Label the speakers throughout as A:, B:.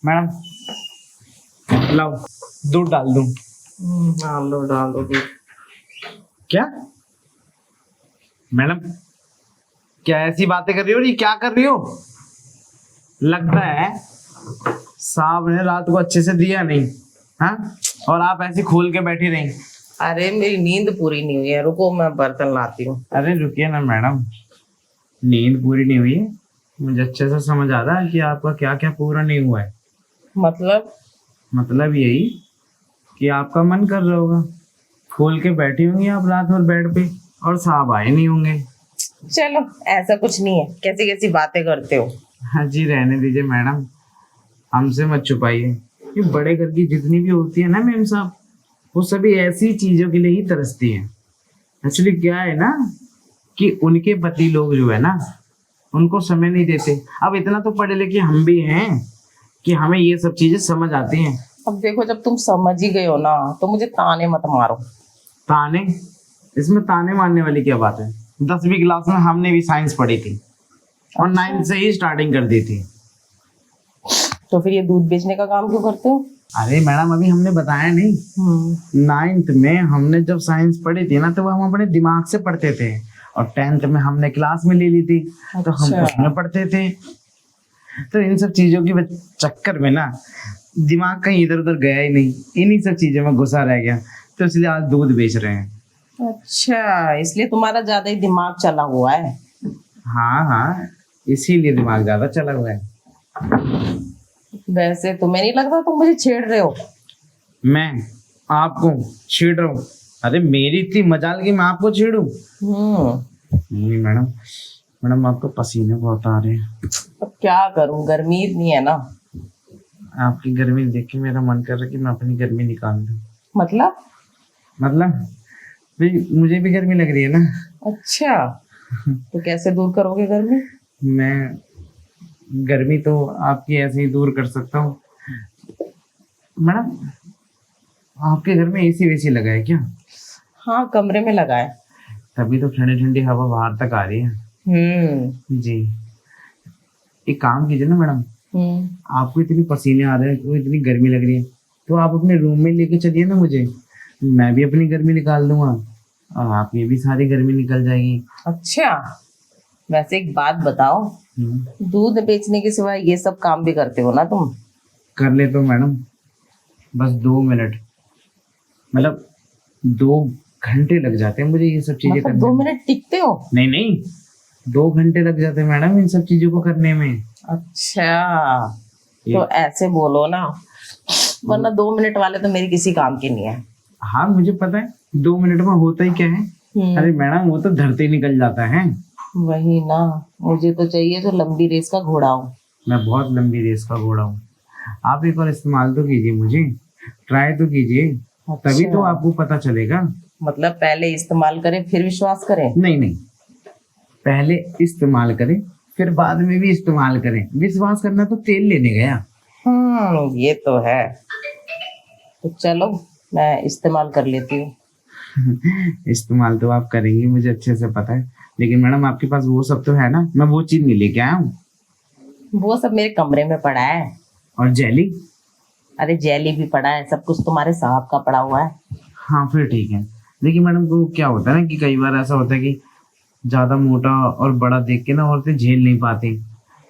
A: Madam लाओ, दूध डाल दूं?
B: डाल दो दूध।
A: क्या मैडम, क्या ऐसी बातें कर रही हो? ये क्या कर रही हो? लगता है साहब ने रात को अच्छे से दिया नहीं, हाँ? और आप ऐसे खोल के बैठी रही।
B: अरे मेरी नींद पूरी नहीं हुई है, रुको मैं बर्तन लाती हूँ।
A: अरे रुकिए ना मैडम, नींद पूरी नहीं हुई है, मुझे अच्छे से समझ आ रहा है कि आपका क्या क्या पूरा नहीं हुआ है। मतलब यही कि आपका मन कर रहा होगा, खोल के बैठी होंगी आप रात भर बेड पे और साहब आए नहीं होंगे।
B: चलो ऐसा कुछ नहीं है, कैसी कैसी बातें करते हो।
A: हाँ जी, रहने दीजिए मैडम, हमसे मत छुपाइए। ये बड़े घर की जितनी भी होती है ना मैम साहब, वो सभी ऐसी चीजों के लिए ही तरसती हैं। एक्चुअली क्या है ना कि उनके पति लोग जो है ना, उनको समय नहीं देते। अब इतना तो पढ़े लिखे हम भी हैं कि हमें ये सब चीजें समझ आती हैं।
B: अब देखो, जब तुम समझ ही गए हो ना तो मुझे ताने मत मारो।
A: ताने? इसमें ताने मारने वाली क्या बात है? 10वीं क्लास में हमने भी साइंस पढ़ी थी और 9th से ही स्टार्टिंग कर दी थी।
B: तो फिर ये दूध बेचने का काम क्यों करते हो?
A: अरे मैडम, अभी हमने बताया नहीं। 9th में हमने जब साइंस पढ़ी थी ना, तो वो हम अपने दिमाग से पढ़ते थे, और 10th में हमने क्लास में ले ली थी। तो हम उसमें पढ़ते थे। तो इन सब चीजों की चक्कर में ना दिमाग कहीं इधर उधर गया ही नहीं, इन्हीं सब चीजों में घुसा रह गया। तो इसलिए आज दूध बेच रहे हैं।
B: अच्छा, इसलिए तुम्हारा ज्यादा ही दिमाग चला हुआ है।
A: हाँ हाँ, इसीलिए दिमाग ज्यादा चला हुआ है।
B: वैसे तुम्हें नहीं लगता तुम मुझे छेड़ रहे हो?
A: मैं आपको छेड़ रहा हूँ? अरे मेरी इतनी मजाल की मैं आपको छेड़ूं? नहीं मैडम, मैडम आपको पसीने बहुत आ रहे हैं।
B: अब क्या करूं, गर्मी इतनी है ना।
A: आपकी गर्मी देख के मेरा मन कर रहा है कि मैं अपनी गर्मी निकाल दूं।
B: मतलब
A: भाई मुझे भी गर्मी लग रही है ना।
B: अच्छा, तो कैसे दूर करोगे गर्मी?
A: मैं गर्मी तो आपकी ऐसे ही दूर कर सकता हूँ। मैडम, आपके घर में एसी वेसी लगा है क्या?
B: हाँ, कमरे में लगा है।
A: तभी तो ठंडी ठंडी हवा बाहर तक आ रही है। जी, एक काम कीजिए ना मैडम, आपको इतनी पसीने आ रहे हैं, तो इतनी गर्मी लग रही है, तो आप अपने रूम में लेके चलिए ना मुझे, मैं भी अपनी गर्मी निकाल दूंगा और आपकी भी सारी गर्मी निकल जाएगी।
B: अच्छा, वैसे एक बात बताओ, दूध बेचने के सिवाय ये सब काम भी करते हो ना तुम?
A: कर ले तो मैडम, बस 2 मिनट, मतलब 2 घंटे लग जाते हैं मुझे ये सब चीजें करने में।
B: 2 मिनट टिकते हो?
A: नहीं, 2 घंटे लग जाते हैं मैडम इन सब चीजों को करने में।
B: अच्छा, तो ऐसे बोलो ना, वरना 2 मिनट वाले तो मेरी किसी काम की नहीं है।
A: हाँ मुझे पता है, 2 मिनट में होता ही क्या है। अरे मैडम, वो तो धरती निकल जाता है।
B: वही ना, मुझे तो चाहिए जो लंबी रेस का घोड़ा हो।
A: मैं बहुत लंबी रेस का घोड़ा हूँ। आप एक बार इस्तेमाल तो कीजिए, मुझे ट्राई तो कीजिए। अच्छा। तभी तो आपको पता चलेगा।
B: मतलब पहले इस्तेमाल करें फिर विश्वास करें?
A: नहीं, पहले इस्तेमाल करें फिर बाद में भी इस्तेमाल करें। विश्वास करना तो तेल लेने गया।
B: ये तो है। तो चलो मैं इस्तेमाल कर लेती हूँ।
A: इस्तेमाल तो आप करेंगी, मुझे अच्छे से पता है, लेकिन मैडम आपके पास वो सब तो है ना? मैं वो चीज नहीं लेके आया हूँ।
B: वो सब मेरे कमरे में पड़ा है।
A: और जेली?
B: अरे जेली भी पड़ा है, सब कुछ तुम्हारे साहब का पड़ा हुआ है।
A: हाँ फिर ठीक है। देखिए मैडम, तो क्या होता है ना कि कई बार ऐसा होता है कि ज्यादा मोटा और बड़ा देख के ना औरतें झेल नहीं पाती,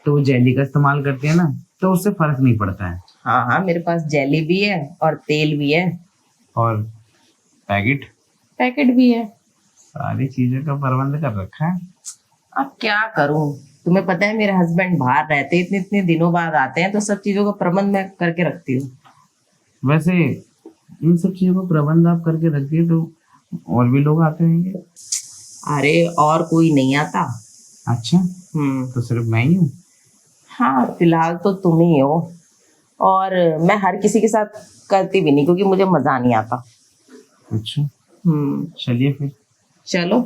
A: तो वो जेली का इस्तेमाल करती है ना, तो उससे फर्क नहीं पड़ता है।
B: हाँ, मेरे पास जेली भी है और तेल भी है
A: और पैकेट
B: भी है।
A: सारी चीजों का प्रबंध कर रखा है।
B: अब क्या करूं, तुम्हें पता है मेरे हस्बैंड बाहर रहते, इतने इतने दिनों बाद आते हैं, तो सब चीजों का प्रबंध मैं करके रखती हूँ।
A: वैसे इन सब चीजों का प्रबंध आप करके रखिए तो और भी लोग आते होंगे।
B: अरे और कोई नहीं आता।
A: अच्छा, तो सिर्फ मैं ही हूँ? हाँ,
B: फिलहाल तो तुम ही हो, और मैं हर किसी के साथ करती भी नहीं क्योंकि मुझे मजा नहीं आता।
A: अच्छा, चलिए फिर।
B: चलो।